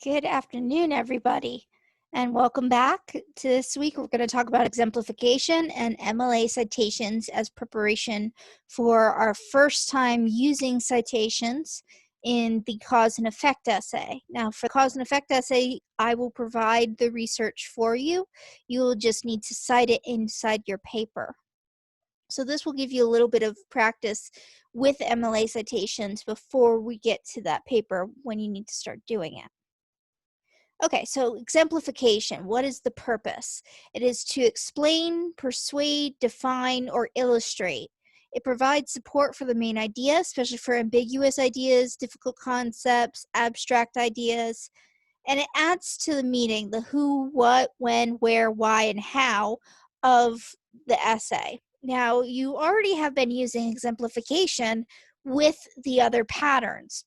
Good afternoon, everybody, and welcome back. To this week, we're going to talk about exemplification and MLA citations as preparation for our first time using citations in the cause and effect essay. Now, for the cause and effect essay, I will provide the research for you. You will just need to cite it inside your paper. So this will give you a little bit of practice with MLA citations before we get to that paper when you need to start doing it. Okay, so exemplification, what is the purpose? It is to explain, persuade, define, or illustrate. It provides support for the main idea, especially for ambiguous ideas, difficult concepts, abstract ideas, and it adds to the meaning, the who, what, when, where, why, and how of the essay. Now, you already have been using exemplification with the other patterns.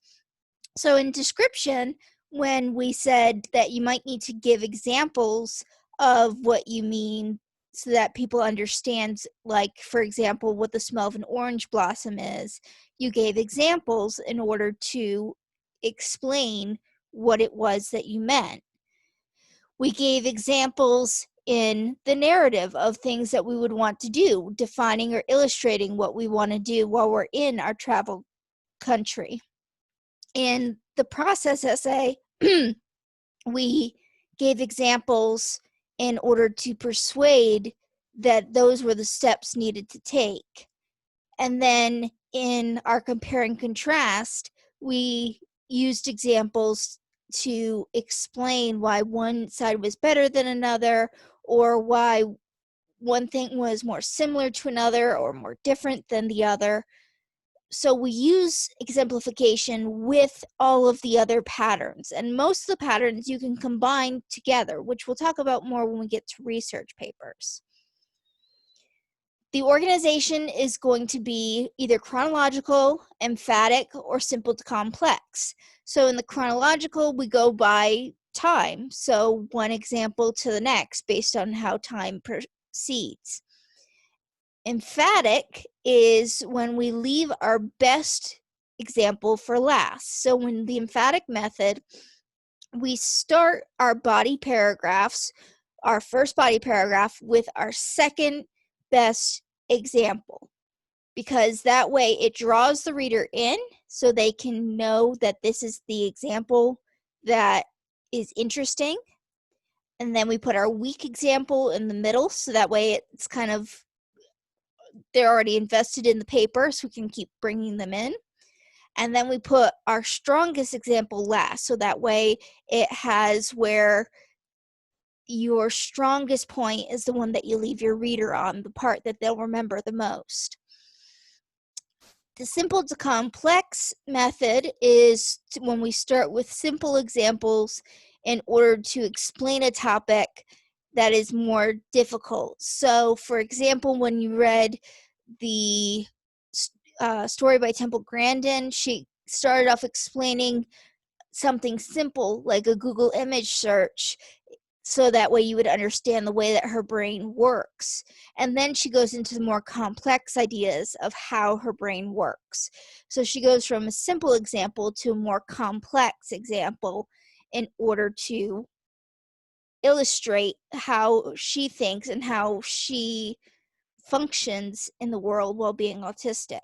So in description, when we said that you might need to give examples of what you mean so that people understand, like, for example, what the smell of an orange blossom is, you gave examples in order to explain what it was that you meant. We gave examples in the narrative of things that we would want to do, defining or illustrating what we want to do while we're in our travel country. In the process essay, we gave examples in order to persuade that those were the steps needed to take. And then in our compare and contrast, we used examples to explain why one side was better than another, or why one thing was more similar to another or more different than the other. So we use exemplification with all of the other patterns, and most of the patterns you can combine together, which we'll talk about more when we get to research papers. The organization is going to be either chronological, emphatic, or simple to complex. So in the chronological, we go by time, so one example to the next based on how time proceeds. Emphatic is when we leave our best example for last. So in the emphatic method, we start our body paragraphs, our first body paragraph, with our second best example, because that way it draws the reader in so they can know that this is the example that is interesting. And then we put our weak example in the middle, so that way it's kind of, they're already invested in the paper, so we can keep bringing them in. And then we put our strongest example last, so that way it has where your strongest point is the one that you leave your reader on, the part that they'll remember the most. The simple to complex method is when we start with simple examples in order to explain a topic that is more difficult. So, for example, when you read the story by Temple Grandin, she started off explaining something simple like a Google image search, so that way you would understand the way that her brain works. And then she goes into the more complex ideas of how her brain works. So she goes from a simple example to a more complex example in order to illustrate how she thinks and how she functions in the world while being autistic.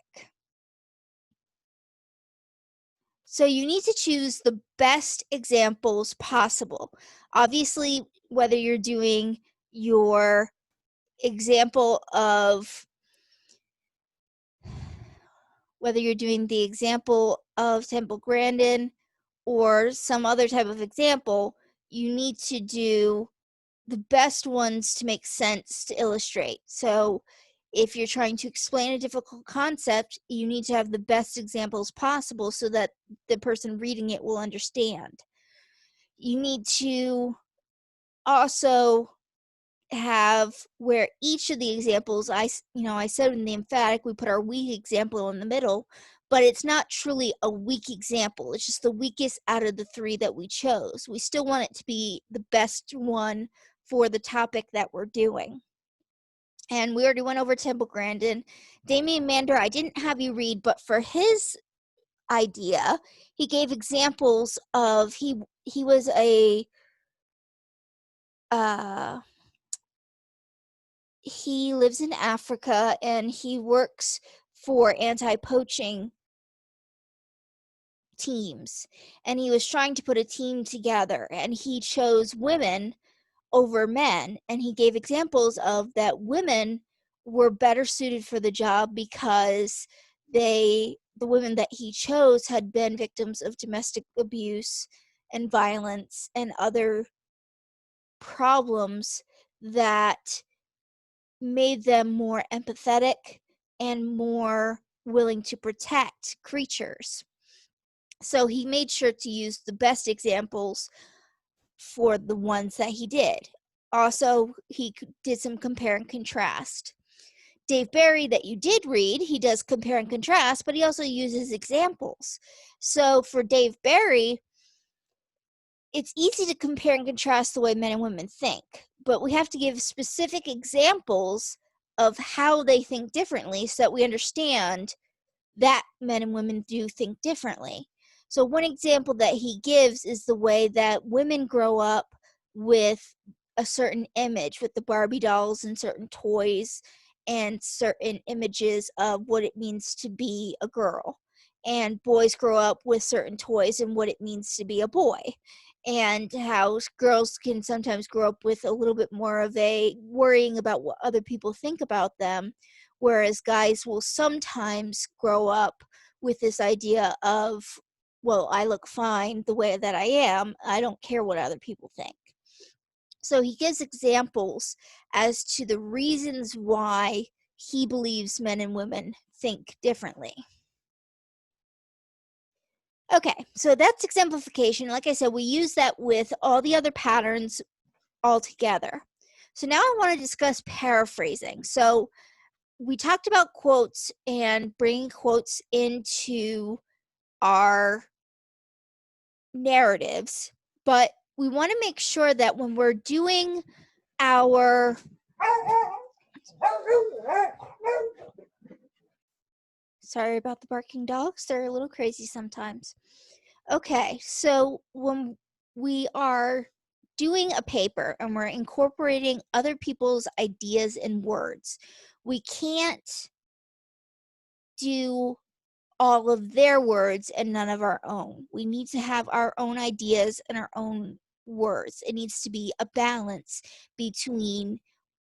So you need to choose the best examples possible. Obviously, whether you're doing your example of, whether you're doing the example of Temple Grandin or some other type of example, you need to do the best ones to make sense to illustrate. So if you're trying to explain a difficult concept, you need to have the best examples possible so that the person reading it will understand. You need to also have where each of the examples, I said in the emphatic, we put our weak example in the middle, but it's not truly a weak example. It's just the weakest out of the three that we chose. We still want it to be the best one for the topic that we're doing. And we already went over Temple Grandin. Damien Mander, I didn't have you read, but for his idea. He gave examples of he was he lives in Africa and he works for anti-poaching teams, and he was trying to put a team together, and he chose women over men, and he gave examples of that women were better suited for the job because the women that he chose had been victims of domestic abuse and violence and other problems that made them more empathetic and more willing to protect creatures. So he made sure to use the best examples for the ones that he did. Also, he did some compare and contrast. Dave Barry, that you did read, he does compare and contrast, but he also uses examples. So for Dave Barry, it's easy to compare and contrast the way men and women think, but we have to give specific examples of how they think differently so that we understand that men and women do think differently. So one example that he gives is the way that women grow up with a certain image, with the Barbie dolls and certain toys and certain images of what it means to be a girl. And boys grow up with certain toys and what it means to be a boy. And how girls can sometimes grow up with a little bit more of a worrying about what other people think about them, whereas guys will sometimes grow up with this idea of, well, I look fine the way that I am. I don't care what other people think. So he gives examples as to the reasons why he believes men and women think differently. Okay, so that's exemplification. Like I said, we use that with all the other patterns all together. So now I want to discuss paraphrasing. So we talked about quotes and bringing quotes into our narratives, but we want to make sure that when we're doing our sorry about the barking dogs, they're a little crazy sometimes. Okay, so when we are doing a paper and we're incorporating other people's ideas and words, we can't do all of their words and none of our own. We need to have our own ideas and our own words. It needs to be a balance between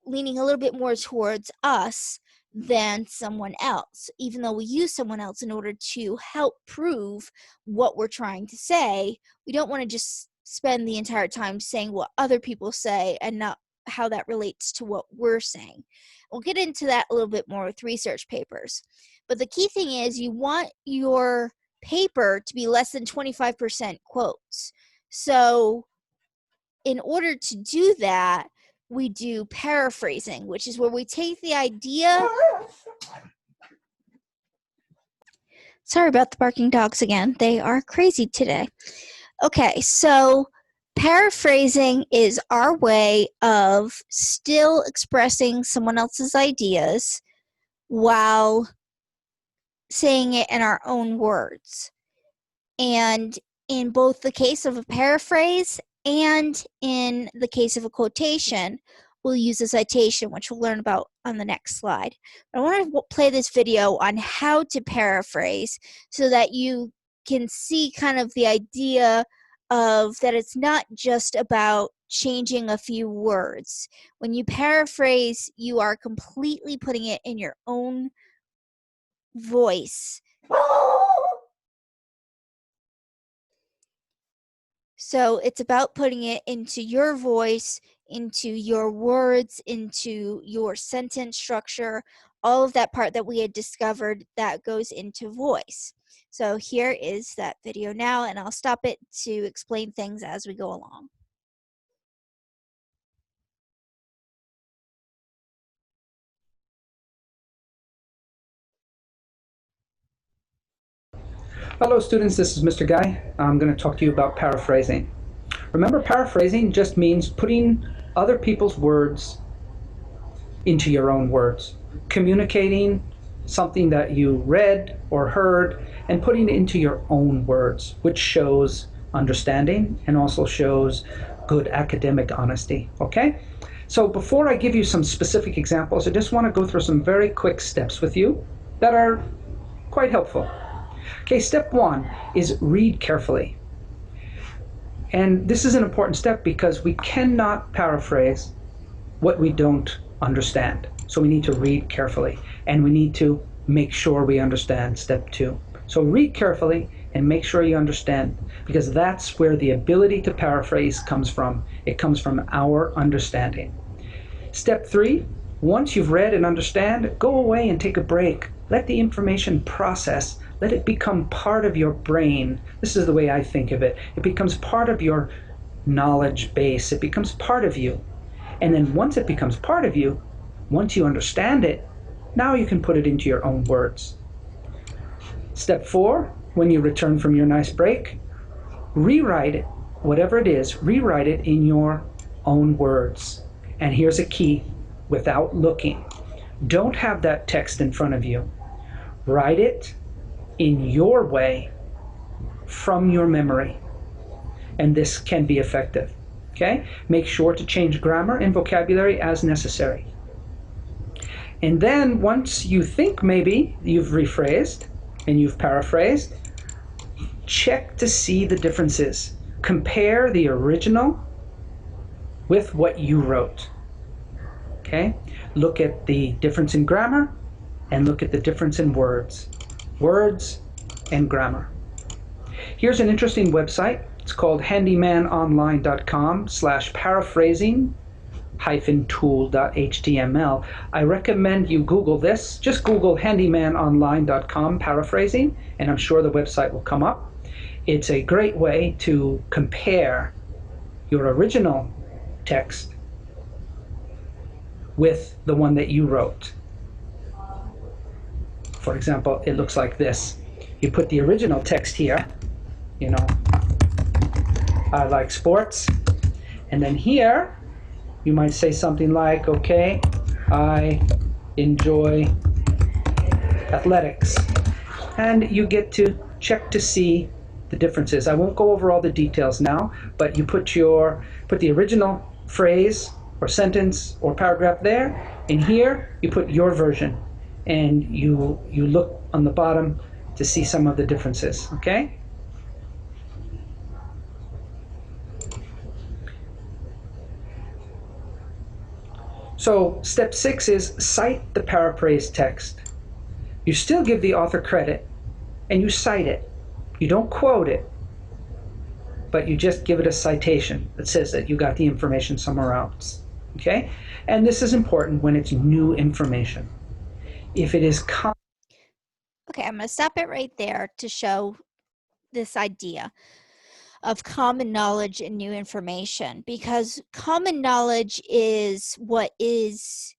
leaning a little bit more towards us than someone else, even though we use someone else in order to help prove what we're trying to say. We don't want to just spend the entire time saying what other people say and not how that relates to what we're saying. We'll get into that a little bit more with research papers. But the key thing is you want your paper to be less than 25% quotes. So in order to do that, we do paraphrasing, which is where we take the idea. Sorry about the barking dogs again. They are crazy today. Okay, so paraphrasing is our way of still expressing someone else's ideas while saying it in our own words. And in both the case of a paraphrase and in the case of a quotation, we'll use a citation, which we'll learn about on the next slide. I want to play this video on how to paraphrase so that you can see kind of the idea of that it's not just about changing a few words. When you paraphrase, you are completely putting it in your own voice. So it's about putting it into your voice, into your words, into your sentence structure, all of that part that we had discovered that goes into voice. So here is that video now, and I'll stop it to explain things as we go along. Hello students, this is Mr. Guy. I'm going to talk to you about paraphrasing. Remember, paraphrasing just means putting other people's words into your own words, communicating something that you read or heard and putting it into your own words, which shows understanding and also shows good academic honesty. Okay? So before I give you some specific examples, I just want to go through some very quick steps with you that are quite helpful. Okay, step one is read carefully. And this is an important step because we cannot paraphrase what we don't understand. So we need to read carefully and we need to make sure we understand step two. So read carefully and make sure you understand, because that's where the ability to paraphrase comes from. It comes from our understanding. Step three, once you've read and understand, go away and take a break. Let the information process. Let it become part of your brain. This is the way I think of it. It becomes part of your knowledge base. It becomes part of you. And then once it becomes part of you, once you understand it, now you can put it into your own words. Step four, when you return from your nice break, rewrite it, whatever it is, rewrite it in your own words. And here's a key, without looking. Don't have that text in front of you. Write it in your way from your memory. And this can be effective. Okay? Make sure to change grammar and vocabulary as necessary. And then once you think maybe you've rephrased and you've paraphrased, check to see the differences. Compare the original with what you wrote. Okay? Look at the difference in grammar and look at the difference in words. Words and grammar. Here's an interesting website. It's called handymanonline.com/paraphrasing-tool.html. I recommend you Google this. Just Google handymanonline.com paraphrasing, and I'm sure the website will come up. It's a great way to compare your original text with the one that you wrote. For example, it looks like this. You put the original text here, you know, I like sports. And then here, you might say something like, okay, I enjoy athletics. And you get to check to see the differences. I won't go over all the details now, but you put the original phrase or sentence or paragraph there, and here you put your version, and you look on the bottom to see some of the differences, okay? So step 6 is cite the paraphrased text. You still give the author credit and you cite it. You don't quote it, but you just give it a citation that says that you got the information somewhere else. Okay? And this is important when it's new information. If it is Okay, I'm going to stop it right there to show this idea of common knowledge and new information, because common knowledge is what is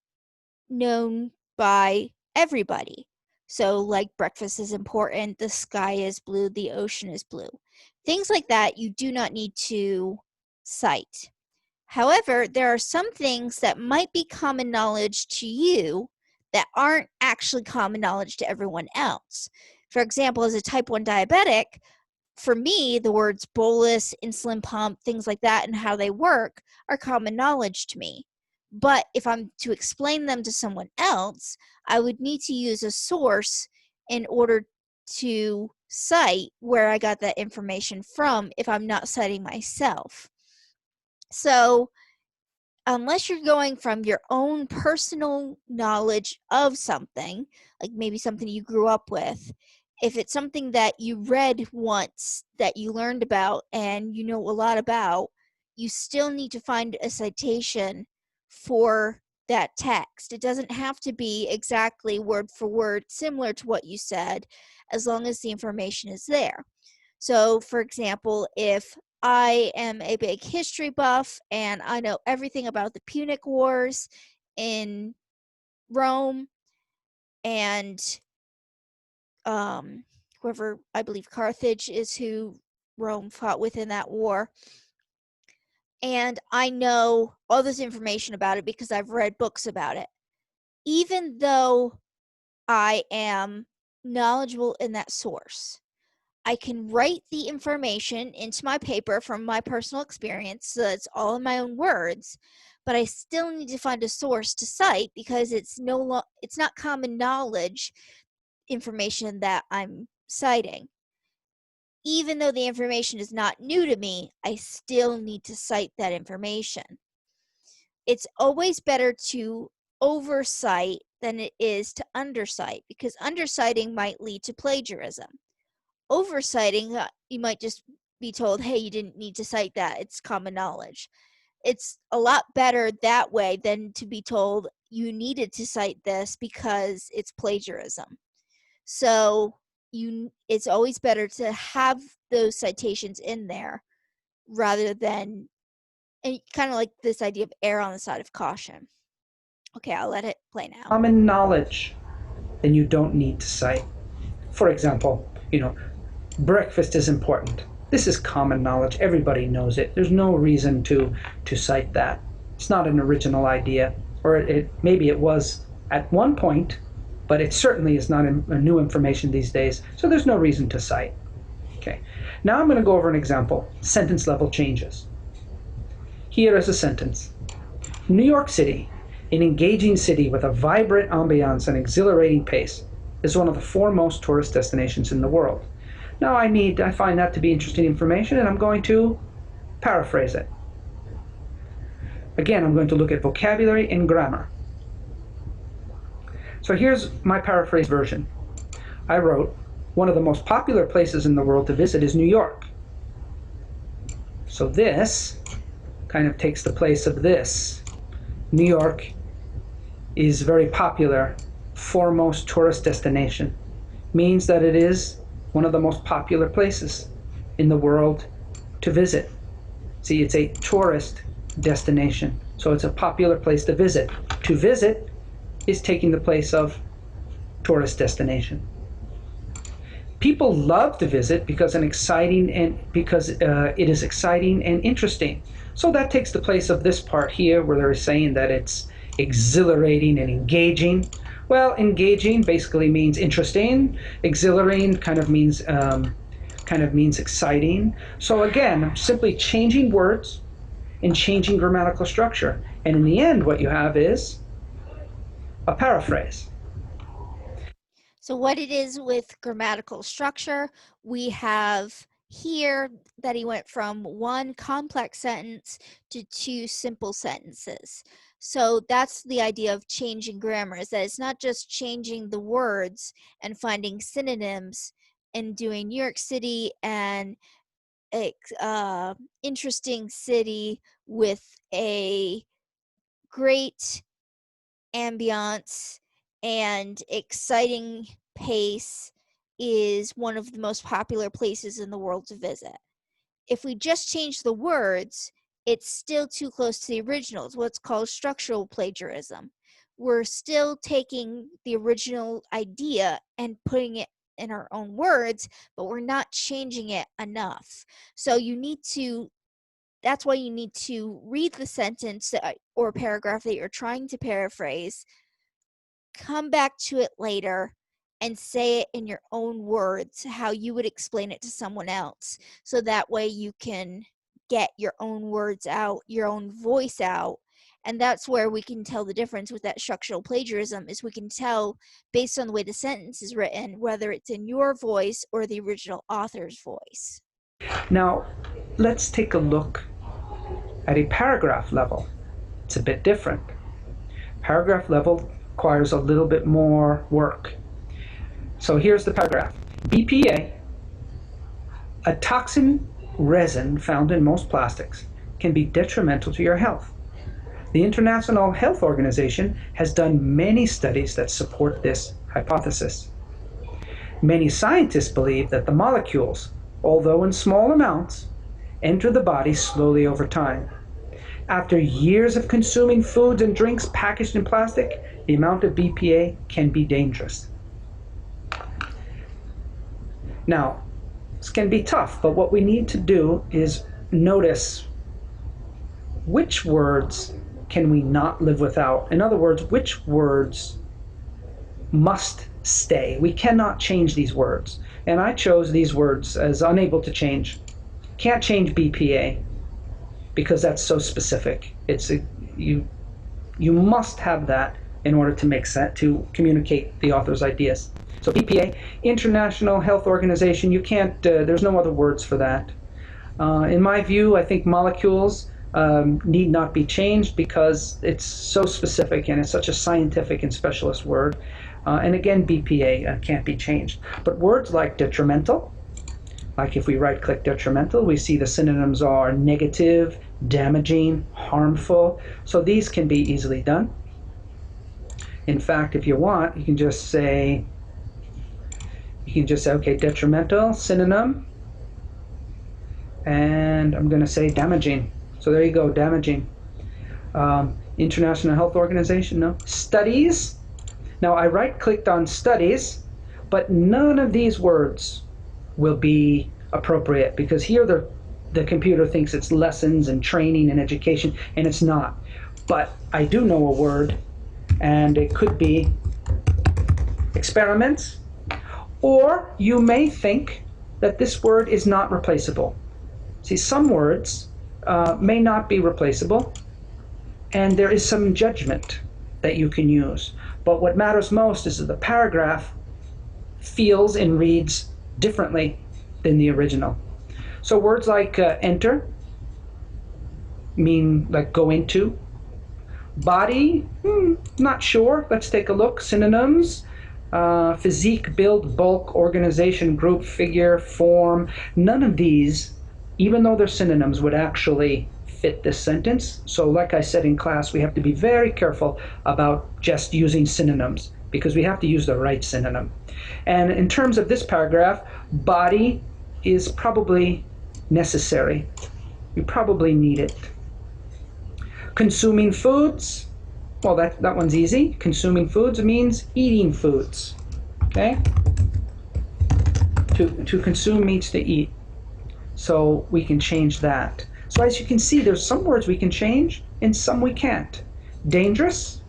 known by everybody. So, like, breakfast is important, the sky is blue, the ocean is blue. Things like that you do not need to cite. However, there are some things that might be common knowledge to you that aren't actually common knowledge to everyone else. For example, as a type 1 diabetic, for me, the words bolus, insulin pump, things like that, and how they work are common knowledge to me. But if I'm to explain them to someone else, I would need to use a source in order to cite where I got that information from if I'm not citing myself. So, unless you're going from your own personal knowledge of something, like maybe something you grew up with, if it's something that you read once that you learned about and you know a lot about, you still need to find a citation for that text. It doesn't have to be exactly word for word similar to what you said, as long as the information is there. So, for example, if I am a big history buff and I know everything about the Punic Wars in Rome, and whoever, I believe Carthage is who Rome fought with in that war, and I know all this information about it because I've read books about it. Even though I am knowledgeable in that source. I can write the information into my paper from my personal experience, so it's all in my own words, but I still need to find a source to cite because it's not common knowledge information that I'm citing. Even though the information is not new to me, I still need to cite that information. It's always better to oversight than it is to undercite, because underciting might lead to plagiarism. Oversighting, you might just be told, hey, you didn't need to cite that, it's common knowledge. It's a lot better that way than to be told you needed to cite this because it's plagiarism. So it's always better to have those citations in there rather than, and kind of like this idea of err on the side of caution. Okay, I'll let it play now. Common knowledge, then you don't need to cite. For example, breakfast is important. This is common knowledge. Everybody knows it. There's no reason to cite that. It's not an original idea, or maybe it was at one point, but it certainly is not a new information these days, so there's no reason to cite. Okay, now I'm going to go over an example, sentence level changes. Here is a sentence. New York City, an engaging city with a vibrant ambiance and exhilarating pace, is one of the foremost tourist destinations in the world. Now I find that to be interesting information, and I'm going to paraphrase it. Again, I'm going to look at vocabulary and grammar. So here's my paraphrase version. I wrote, one of the most popular places in the world to visit is New York. So this kind of takes the place of this. New York is very popular, foremost tourist destination. Means that it is one of the most popular places in the world to visit. See, it's a tourist destination, so it's a popular place to visit. To visit is taking the place of tourist destination. People love to visit because it is exciting and interesting. So that takes the place of this part here where they're saying that it's exhilarating and engaging. Well, engaging basically means interesting. Exhilarating kind of means exciting. So again, I'm simply changing words and changing grammatical structure. And in the end, what you have is a paraphrase. So what it is with grammatical structure, we have here that he went from one complex sentence to two simple sentences. So that's the idea of changing grammar, is that it's not just changing the words and finding synonyms and doing New York City and interesting city with a great ambiance and exciting pace is one of the most popular places in the world to visit. If we just change the words, it's still too close to the original. It's what's called structural plagiarism. We're still taking the original idea and putting it in our own words, but we're not changing it enough. So that's why you need to read the sentence or paragraph that you're trying to paraphrase, come back to it later, and say it in your own words, how you would explain it to someone else. So that way you can get your own words out, your own voice out. And that's where we can tell the difference with that structural plagiarism, is we can tell based on the way the sentence is written, whether it's in your voice or the original author's voice. Now, let's take a look at a paragraph level. It's a bit different. Paragraph level requires a little bit more work. So here's the paragraph. BPA, a toxin resin found in most plastics, can be detrimental to your health. The International Health Organization has done many studies that support this hypothesis. Many scientists believe that the molecules, although in small amounts, enter the body slowly over time. After years of consuming foods and drinks packaged in plastic, the amount of BPA can be dangerous. Now, this can be tough, but what we need to do is notice which words can we not live without. In other words, which words must stay. We cannot change these words. And I chose these words as unable to change. Can't change BPA because that's so specific. You must have that in order to make sense, to communicate the author's ideas. So BPA, International Health Organization, you can't, there's no other words for that. In my view, I think molecules need not be changed because it's so specific and it's such a scientific and specialist word. And again, BPA can't be changed. But words like detrimental, like if we right-click detrimental, we see the synonyms are negative, damaging, harmful. So these can be easily done. In fact, if you want, you can just say, okay, detrimental, synonym, and I'm going to say damaging. So there you go, damaging. International Health Organization, no. Studies. Now I right-clicked on studies, but none of these words will be appropriate because here the computer thinks it's lessons and training and education, and it's not. But I do know a word, and it could be experiments, or you may think that this word is not replaceable. See, some words may not be replaceable, and there is some judgment that you can use. But what matters most is that the paragraph feels and reads differently than the original. So words like enter mean like go into. Body, not sure. Let's take a look. Synonyms, physique, build, bulk, organization, group, figure, form. None of these, even though they're synonyms, would actually fit this sentence. So like I said in class, we have to be very careful about just using synonyms because we have to use the right synonym. And in terms of this paragraph, body is probably necessary. You probably need it. Consuming foods, well, that one's easy. Consuming foods means eating foods, okay? To consume means to eat. So we can change that. So as you can see, there's some words we can change and some we can't. Dangerous,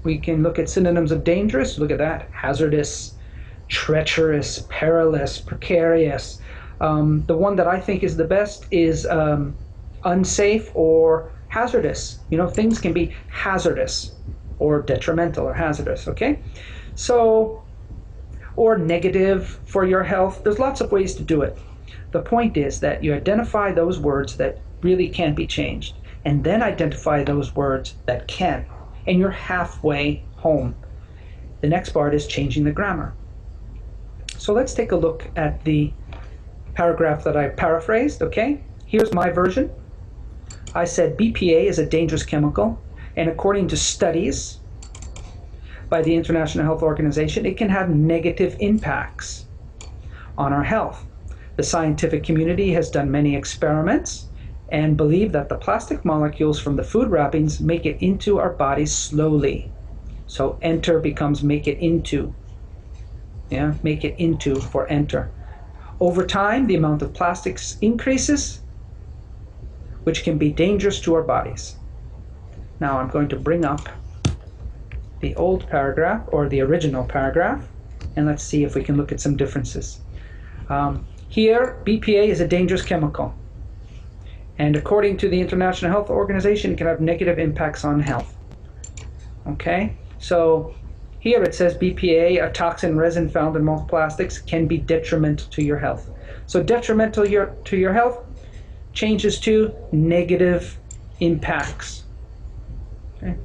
we can look at synonyms of dangerous. Look at that, hazardous, treacherous, perilous, precarious. The one that I think is the best is unsafe or hazardous. You know, things can be hazardous or detrimental or hazardous, okay? So, or negative for your health. There's lots of ways to do it. The point is that you identify those words that really can't be changed, and then identify those words that can, and you're halfway home. The next part is changing the grammar. So let's take a look at the paragraph that I paraphrased, okay? Here's my version. I said BPA is a dangerous chemical, and according to studies by the International Health Organization, it can have negative impacts on our health. The scientific community has done many experiments and believe that the plastic molecules from the food wrappings make it into our bodies slowly. So enter becomes make it into. Yeah, make it into for enter. Over time, the amount of plastics increases, which can be dangerous to our bodies. Now I'm going to bring up the old paragraph, or the original paragraph, and let's see if we can look at some differences. Here, BPA is a dangerous chemical, and according to the International Health Organization, it can have negative impacts on health. Okay, so here it says BPA, a toxin resin found in most plastics, can be detrimental to your health. So detrimental to your health changes to negative impacts. Okay.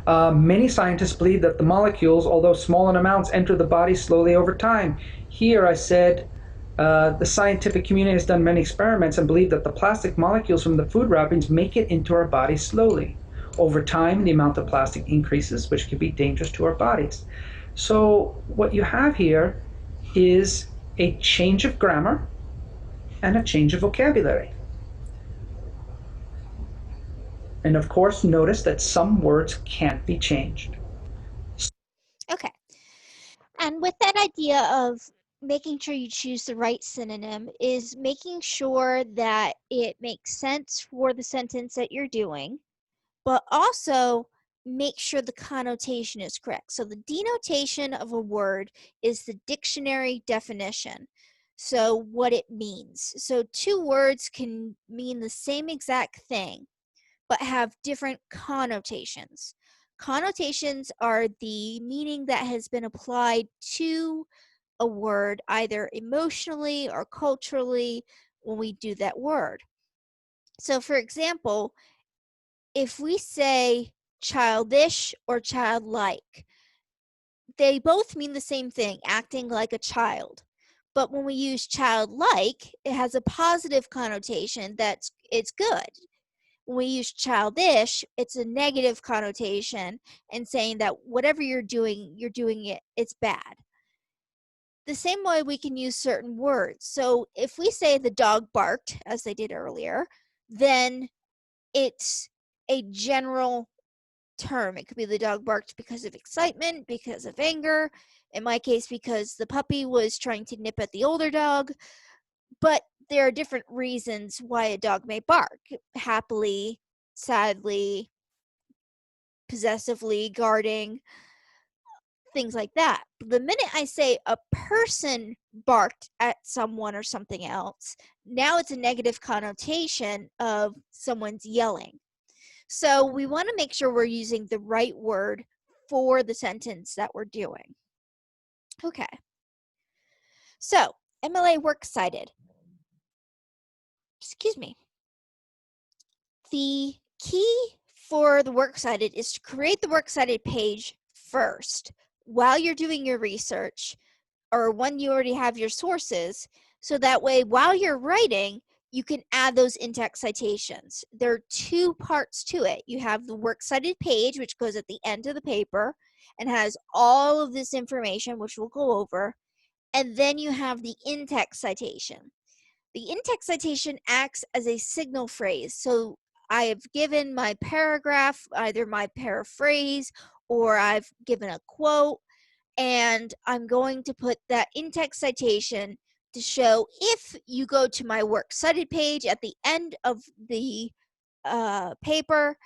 Many scientists believe that the molecules, although small in amounts, enter the body slowly over time. Here I said the scientific community has done many experiments and believe that the plastic molecules from the food wrappings make it into our bodies slowly. Over time, the amount of plastic increases, which can be dangerous to our bodies. So what you have here is a change of grammar and a change of vocabulary. And of course, notice that some words can't be changed. Okay. And with that idea of making sure you choose the right synonym is making sure that it makes sense for the sentence that you're doing, but also make sure the connotation is correct. So the denotation of a word is the dictionary definition. So what it means. So two words can mean the same exact thing, but have different connotations. Connotations are the meaning that has been applied to a word, either emotionally or culturally, when we do that word. So, for example, if we say childish or childlike, they both mean the same thing, acting like a child. But when we use childlike, it has a positive connotation that it's good. When we use childish, it's a negative connotation and saying that whatever you're doing it's bad. The same way we can use certain words. So if we say the dog barked, as they did earlier, then it's a general term. It could be the dog barked because of excitement, because of anger, in my case, because the puppy was trying to nip at the older dog. But there are different reasons why a dog may bark: happily, sadly, possessively, guarding, things like that. The minute I say a person barked at someone or something else, now it's a negative connotation of someone's yelling. So we want to make sure we're using the right word for the sentence that we're doing. Okay. So, MLA works cited. Excuse me. The key for the works cited is to create the works cited page first while you're doing your research, or when you already have your sources, so that way while you're writing, you can add those in-text citations. There are two parts to it. You have the works cited page, which goes at the end of the paper and has all of this information, which we'll go over, and then you have the in-text citation. The in-text citation acts as a signal phrase. So I have given my paragraph, either my paraphrase, or I've given a quote, and I'm going to put that in-text citation to show if you go to my works cited page at the end of the paper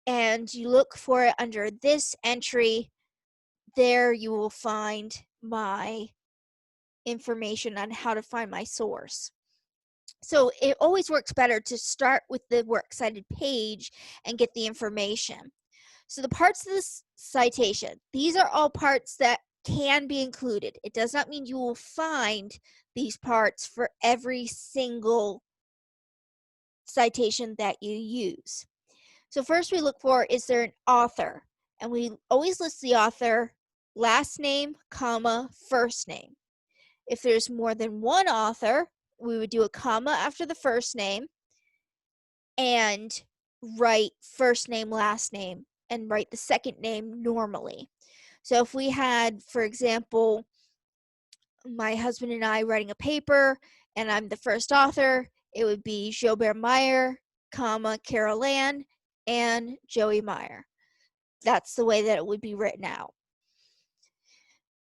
and you look for it under this entry, there you will find my information on how to find my source. So it always works better to start with the works cited page and get the information. So the parts of this citation, these are all parts that can be included. It does not mean you will find these parts for every single citation that you use. So first we look for, is there an author? And we always list the author, last name, comma, first name. If there's more than one author, we would do a comma after the first name and write first name, last name, and write the second name normally. So if we had, for example, my husband and I writing a paper and I'm the first author, it would be Gilbert Meyer, comma, Carol Ann, and Joey Meyer. That's the way that it would be written out.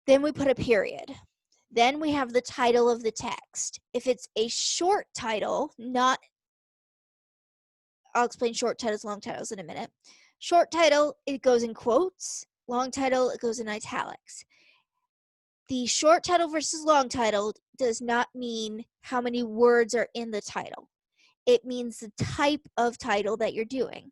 Then we put a period. Then we have the title of the text. If it's a short title, I'll explain short titles, long titles in a minute. Short title, it goes in quotes. Long title, it goes in italics. The short title versus long title does not mean how many words are in the title. It means the type of title that you're doing.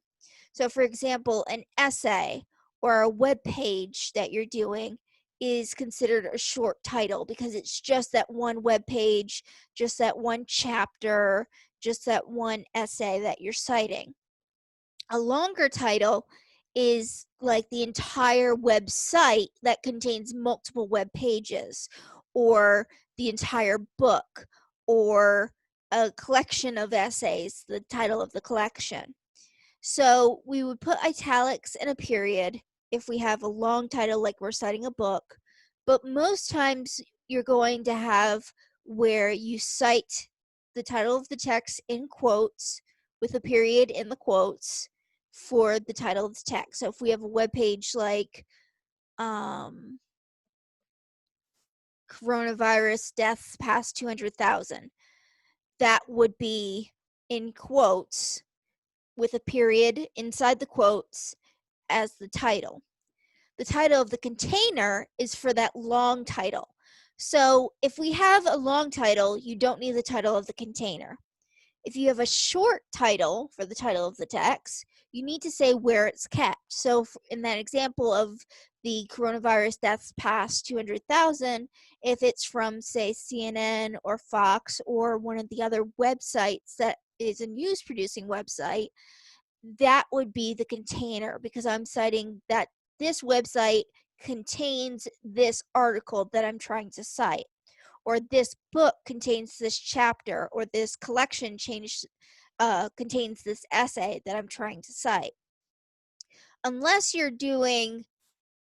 So for example, an essay or a web page that you're doing is considered a short title because it's just that one web page, just that one chapter, just that one essay that you're citing. A longer title is like the entire website that contains multiple web pages, or the entire book, or a collection of essays, the title of the collection. So we would put italics and a period if we have a long title like we're citing a book, but most times you're going to have where you cite the title of the text in quotes with a period in the quotes for the title of the text. So if we have a web page like coronavirus deaths past 200,000, that would be in quotes with a period inside the quotes as the title. The title of the container is for that long title. So if we have a long title, you don't need the title of the container. If you have a short title for the title of the text, you need to say where it's kept. So in that example of the coronavirus deaths past 200,000, if it's from, say, CNN or Fox or one of the other websites that is a news-producing website, that would be the container, because I'm citing that this website contains this article that I'm trying to cite, or this book contains this chapter, or this collection contains this essay that I'm trying to cite. Unless you're doing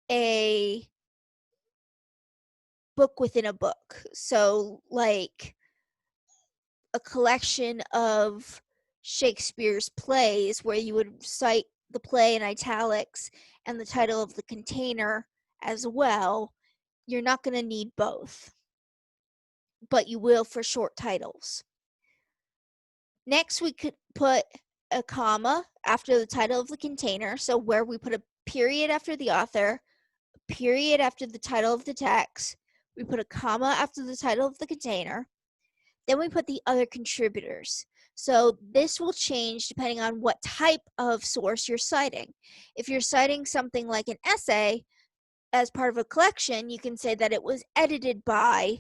a book within a book, so like a collection of Shakespeare's plays where you would cite the play in italics and the title of the container as well, you're not going to need both, but you will for short titles. Next, we could put a comma after the title of the container, so where we put a period after the author, a period after the title of the text, we put a comma after the title of the container, then we put the other contributors. So this will change depending on what type of source you're citing. If you're citing something like an essay as part of a collection, you can say that it was edited by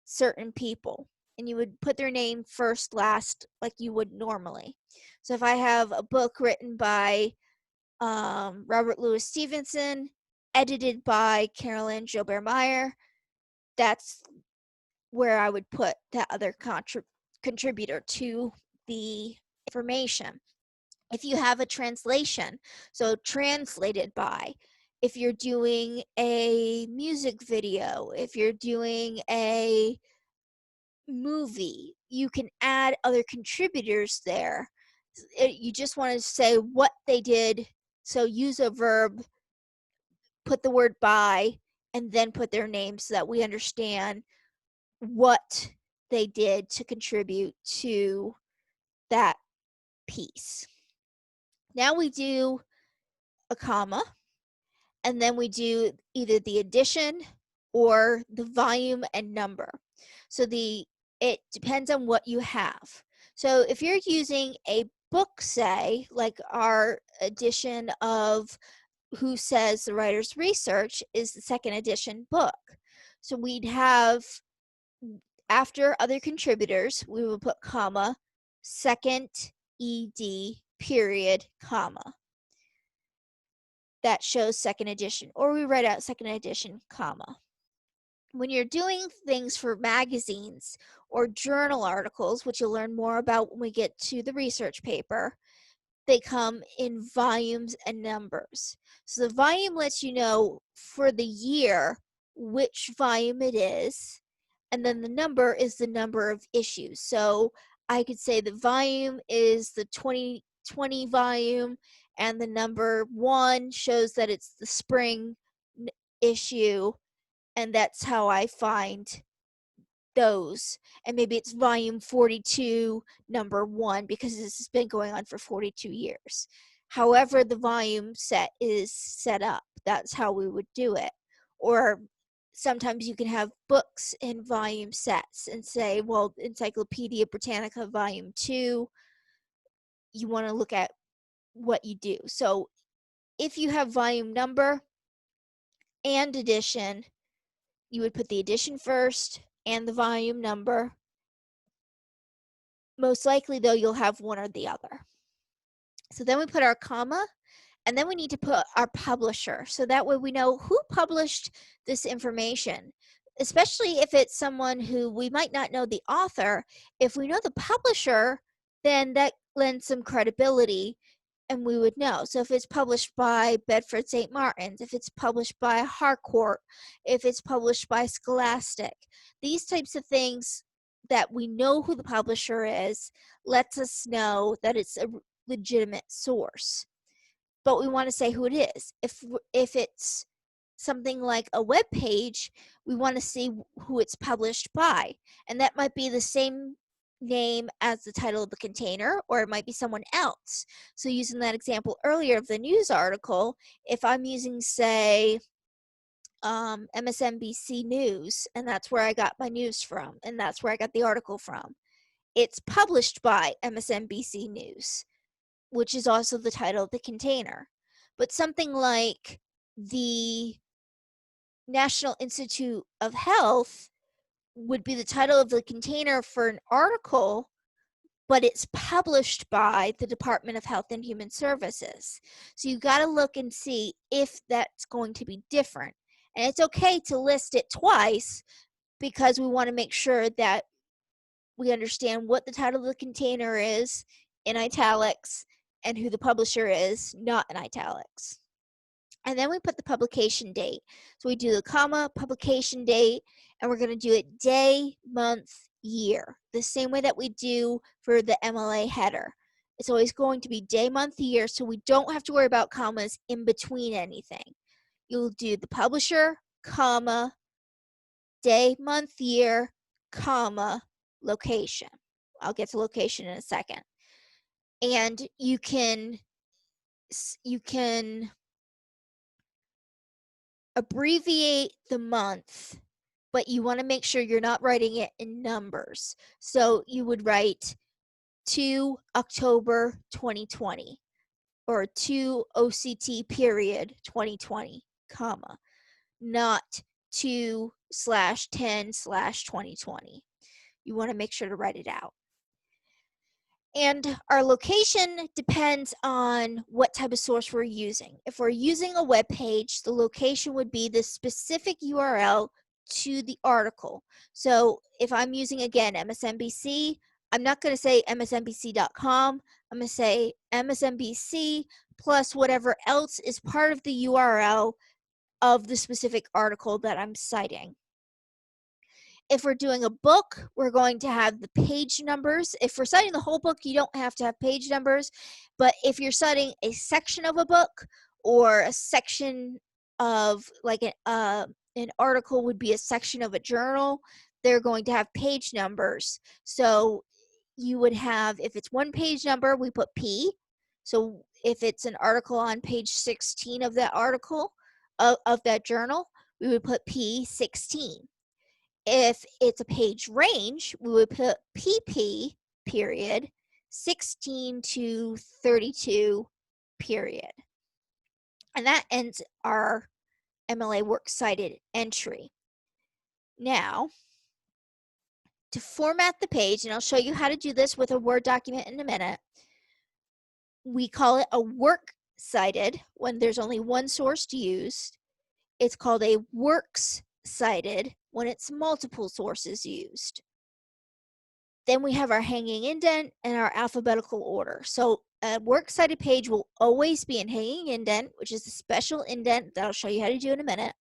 certain people, and you would put their name first, last, like you would normally. So if I have a book written by Robert Louis Stevenson, edited by Carolyn Joubert Meyer, that's where I would put that other contributor to the information. If you have a translation, so translated by, if you're doing a music video, if you're doing a movie, you can add other contributors there. You just want to say what they did, so use a verb, put the word by, and then put their name so that we understand what they did to contribute to that piece. Now we do a comma, and then we do either the edition or the volume and number. So it depends on what you have. So if you're using a book, say, like our edition of Who Says the Writer's Research is the second edition book. So we'd have, after other contributors, we would put comma, second ed, period, comma. That shows second edition, or we write out second edition, comma. When you're doing things for magazines or journal articles, which you'll learn more about when we get to the research paper, they come in volumes and numbers. So the volume lets you know for the year which volume it is, and then the number is the number of issues. So I could say the volume is the 2020 volume, and the number 1 shows that it's the spring issue, and that's how I find those. And maybe it's volume 42, number 1, because this has been going on for 42 years. However the volume set is set up, that's how we would do it. Or sometimes you can have books in volume sets and say, well, Encyclopedia Britannica volume 2, you want to look at what you do. So if you have volume number and edition, you would put the edition first and the volume number. Most likely, though, you'll have one or the other. So then we put our comma, and then we need to put our publisher. So that way we know who published this information, especially if it's someone who we might not know the author. If we know the publisher, then that lends some credibility, and we would know. So if it's published by Bedford St. Martin's, if it's published by Harcourt, if it's published by Scholastic, these types of things that we know who the publisher is lets us know that it's a legitimate source. But we want to say who it is. If it's something like a web page, we want to see who it's published by, and that might be the same name as the title of the container, or it might be someone else. So using that example earlier of the news article, if I'm using, say, MSNBC News, and that's where I got my news from, and that's where I got the article from, it's published by MSNBC News, which is also the title of the container. But something like the National Institute of Health would be the title of the container for an article, but it's published by the Department of Health and Human Services. So you got to look and see if that's going to be different. And it's okay to list it twice because we want to make sure that we understand what the title of the container is in italics and who the publisher is, not in italics. And then we put the publication date. So we do the comma, publication date, and we're going to do it day, month, year, the same way that we do for the MLA header. It's always going to be day, month, year, so we don't have to worry about commas in between anything. You'll do the publisher, comma, day, month, year, comma, location. I'll get to location in a second. And you can abbreviate the month, but you want to make sure you're not writing it in numbers. So you would write to October 2020 or to OCT period 2020, comma, not to/10/2020. You want to make sure to write it out. And our location depends on what type of source we're using. If we're using a web page, the location would be the specific URL to the article. So if I'm using, again, MSNBC, I'm not going to say msnbc.com. I'm going to say MSNBC plus whatever else is part of the URL of the specific article that I'm citing. If we're doing a book, we're going to have the page numbers. If we're citing the whole book, you don't have to have page numbers. But if you're citing a section of a book or a section of, like, an article would be a section of a journal, they're going to have page numbers. So you would have, if it's one page number, we put P. So if it's an article on page 16 of that article, of that journal, we would put P16. If it's a page range, we would put PP period 16 to 32 period. And that ends our MLA works cited entry. Now, to format the page, and I'll show you how to do this with a Word document in a minute, we call it a works cited when there's only one source used. It's called a works cited when it's multiple sources used. Then we have our hanging indent and our alphabetical order. So a works cited page will always be in hanging indent, which is a special indent that I'll show you how to do in a minute.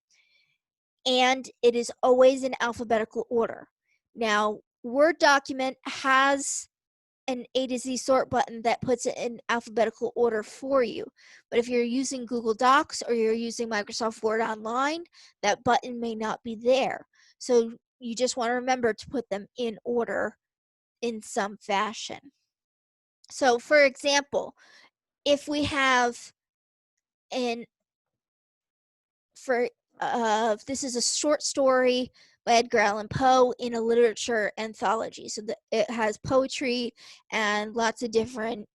And it is always in alphabetical order. Now, Word document has an A to Z sort button that puts it in alphabetical order for you. But if you're using Google Docs or you're using Microsoft Word Online, that button may not be there. So you just want to remember to put them in order in some fashion. So for example, if we have this is a short story by Edgar Allan Poe in a literature anthology. So it has poetry and lots of different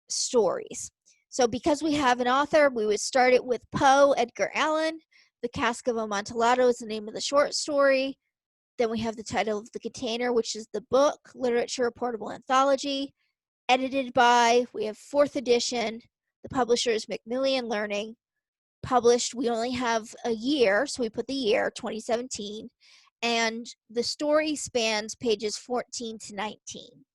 stories. So because we have an author, we would start it with Poe, Edgar Allan. The Cask of Amontillado is the name of the short story. Then we have the title of the container, which is the book, Literature Portable Anthology. Edited by, we have 4th edition. The publisher is Macmillan Learning. Published, we only have a year, so we put the year, 2017. And the story spans pages 14 to 19.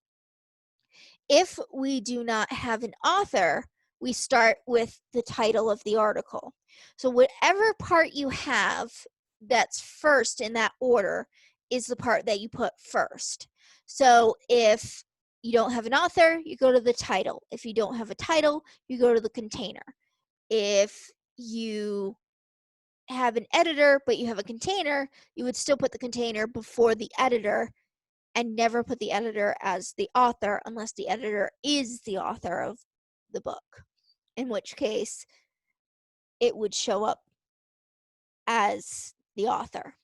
If we do not have an author, we start with the title of the article. So whatever part you have that's first in that order is the part that you put first. So if you don't have an author, you go to the title. If you don't have a title, you go to the container. If you have an editor but you have a container, you would still put the container before the editor and never put the editor as the author unless the editor is the author of the book, in which case it would show up as the author.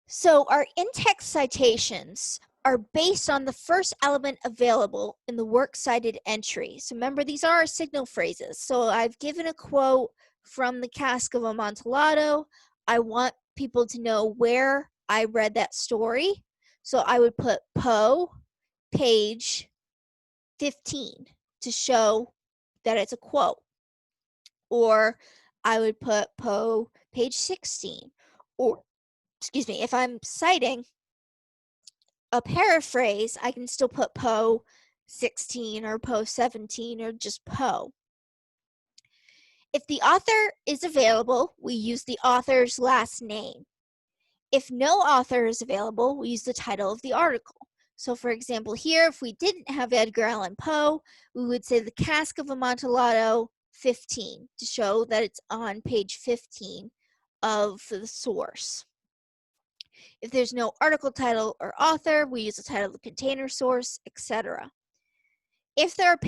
So our in-text citations are based on the first element available in the works cited entry. So remember, these are our signal phrases. So I've given a quote from the Cask of Amontillado. I want people to know where I read that story. So I would put Poe, page 15, to show that it's a quote. Or I would put Poe, page 16. Or, excuse me, if I'm citing a paraphrase, I can still put Poe 16 or Poe 17 or just Poe. If the author is available, we use the author's last name. If no author is available, we use the title of the article. So for example, here, if we didn't have Edgar Allan Poe, we would say the Cask of Amontillado 15 to show that it's on page 15 of the source. If there's no article title or author, we use the title of the container source, etc. If there are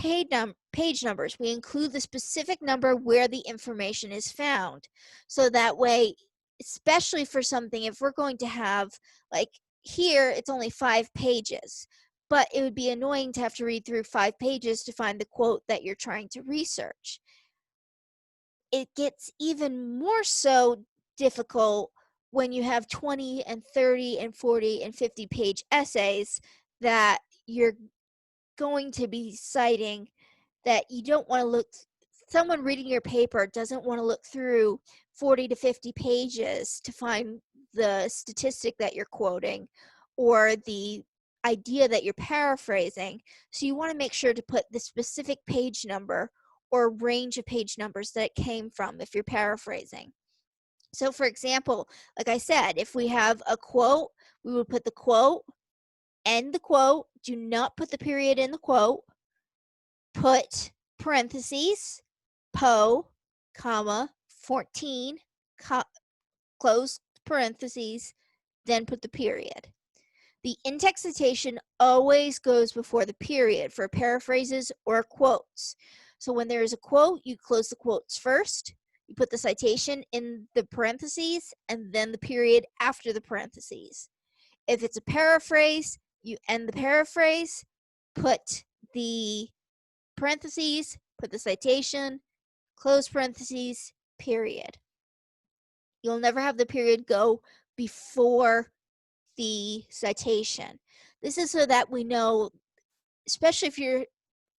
page numbers, we include the specific number where the information is found. So that way, especially for something, if we're going to have, like here, it's only 5 pages, but it would be annoying to have to read through 5 pages to find the quote that you're trying to research. It gets even more so difficult when you have 20 and 30 and 40 and 50 page essays that you're going to be citing, that you don't want to look, someone reading your paper doesn't want to look through 40 to 50 pages to find the statistic that you're quoting or the idea that you're paraphrasing. So you want to make sure to put the specific page number or range of page numbers that it came from if you're paraphrasing. So for example, like I said, if we have a quote, we would put the quote, end the quote, do not put the period in the quote, put parentheses, Poe, comma, 14, close parentheses, then put the period. The in-text citation always goes before the period for paraphrases or quotes. So when there is a quote, you close the quotes first, you put the citation in the parentheses, and then the period after the parentheses. If it's a paraphrase, you end the paraphrase, put the parentheses, put the citation, close parentheses, period. You'll never have the period go before the citation. This is so that we know, especially if you're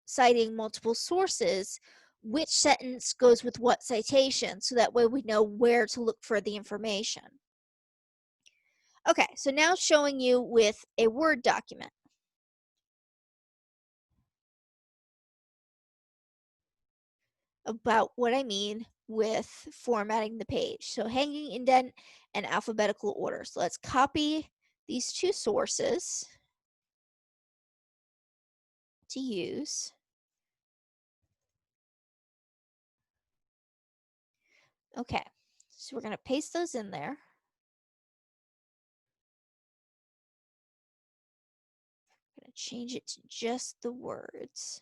citing multiple sources, which sentence goes with what citation, so that way we know where to look for the information. Okay, so now showing you with a Word document. About what I mean with formatting the page. So hanging indent and alphabetical order. So let's copy these 2 sources to use. Okay, so we're going to paste those in there. I'm going to change it to just the words.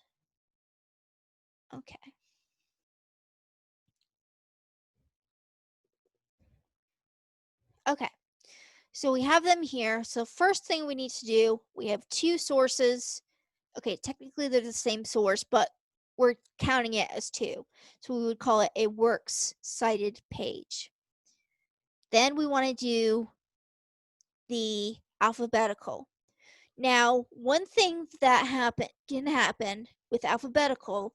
Okay. Okay, so we have them here. So first thing we need to do, we have 2 sources. Okay, technically they're the same source, but we're counting it as 2. So we would call it a works cited page. Then we want to do the alphabetical. Now, one thing that can happen with alphabetical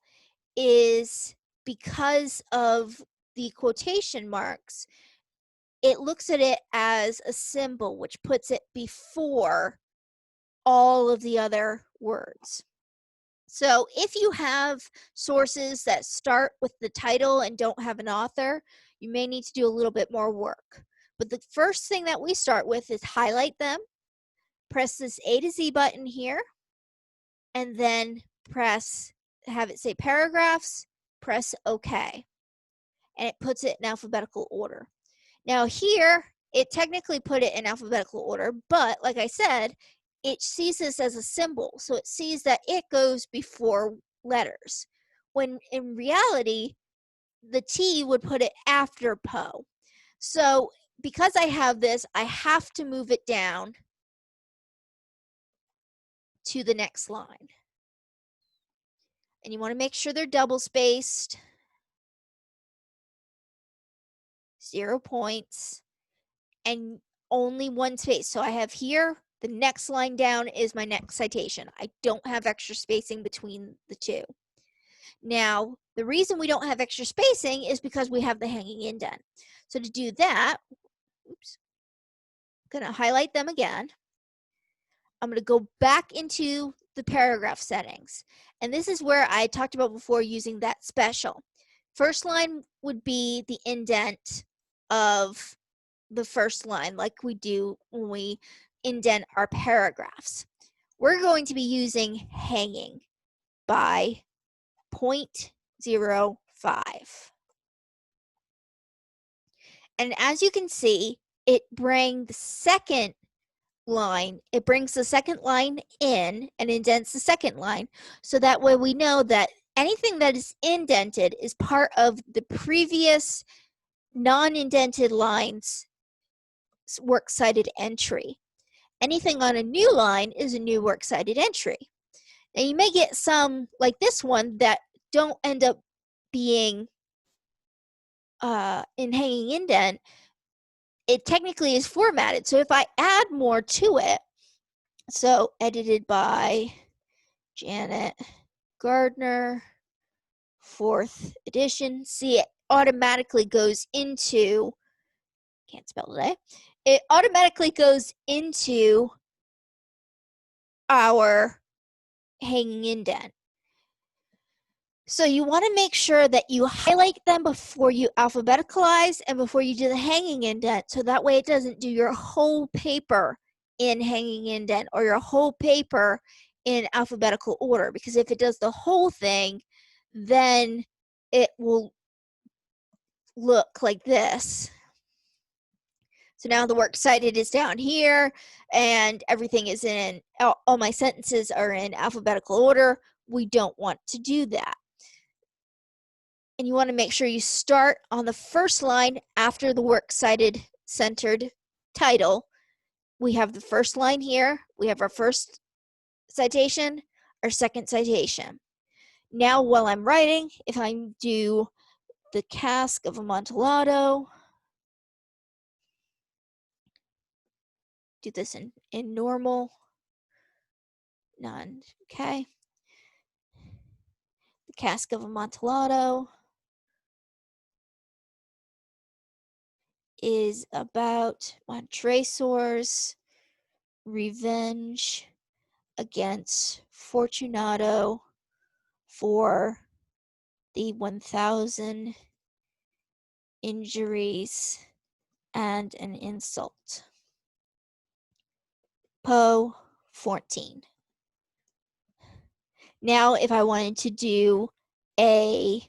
is because of the quotation marks, it looks at it as a symbol, which puts it before all of the other words. So if you have sources that start with the title and don't have an author, you may need to do a little bit more work. But the first thing that we start with is highlight them, press this A to Z button here, and then have it say paragraphs, press OK. And it puts it in alphabetical order. Now here, it technically put it in alphabetical order, but like I said, it sees this as a symbol. So it sees that it goes before letters, when in reality, the T would put it after Po. So because I have this, I have to move it down to the next line. And you want to make sure they're double spaced. 0 points. And only one space. So I have here, the next line down is my next citation. I don't have extra spacing between the two. Now, the reason we don't have extra spacing is because we have the hanging indent. So to do that, oops, I'm going to highlight them again. I'm going to go back into the paragraph settings. And this is where I talked about before using that special. First line would be the indent of the first line, like we do when we indent our paragraphs. We're going to be using hanging by 0.05. And as you can see, it brings the second line in and indents the second line. So that way we know that anything that is indented is part of the previous non-indented line's works cited entry. Anything on a new line is a new works cited entry. Now you may get some like this one that don't end up being in hanging indent. It technically is formatted. So if I add more to it, so edited by Janet Gardner, 4th edition, see it automatically goes into, can't spell today, it automatically goes into our hanging indent. So you want to make sure that you highlight them before you alphabeticalize and before you do the hanging indent, so that way it doesn't do your whole paper in hanging indent or your whole paper in alphabetical order, because if it does the whole thing, then it will look like this. So now the works cited is down here and everything is in, all my sentences are in alphabetical order. We don't want to do that. And you want to make sure you start on the first line after the works cited centered title. We have the first line here. We have our first citation, our second citation. Now while I'm writing, if I do the cask of Amontillado, do this in normal, none, okay. The cask of Amontillado is about Montresor's revenge against Fortunato for the 1,000 injuries and an insult. Po 14. Now, if I wanted to do a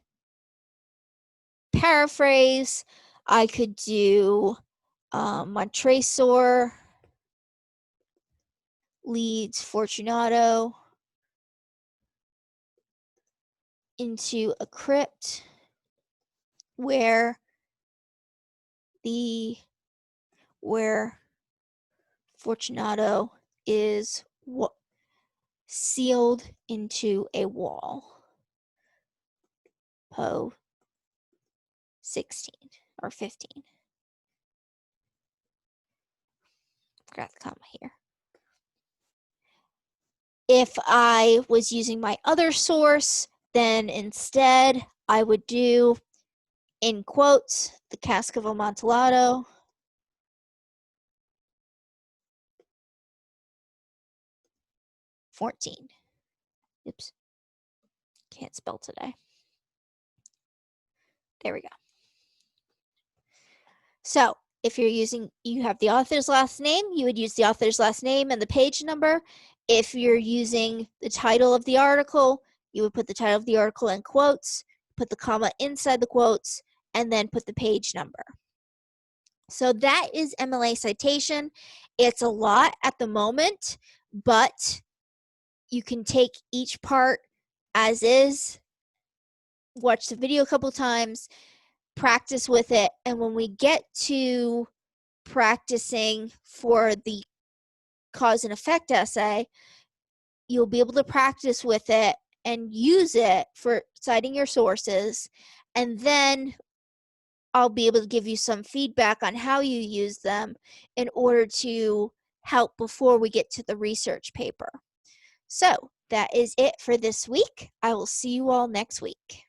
paraphrase, I could do Montresor leads Fortunato into a crypt where Fortunato is sealed into a wall. Po 16 or 15. Forgot the comma here. If I was using my other source, then instead I would do, in quotes, the cask of Amontillado. $14. Oops. Can't spell today. There we go. So if you have the author's last name, you would use the author's last name and the page number. If you're using the title of the article, you would put the title of the article in quotes, put the comma inside the quotes, and then put the page number. So that is MLA citation. It's a lot at the moment, but you can take each part as is, watch the video a couple times, practice with it, and when we get to practicing for the cause and effect essay, you'll be able to practice with it and use it for citing your sources, and then I'll be able to give you some feedback on how you use them in order to help before we get to the research paper. So that is it for this week. I will see you all next week.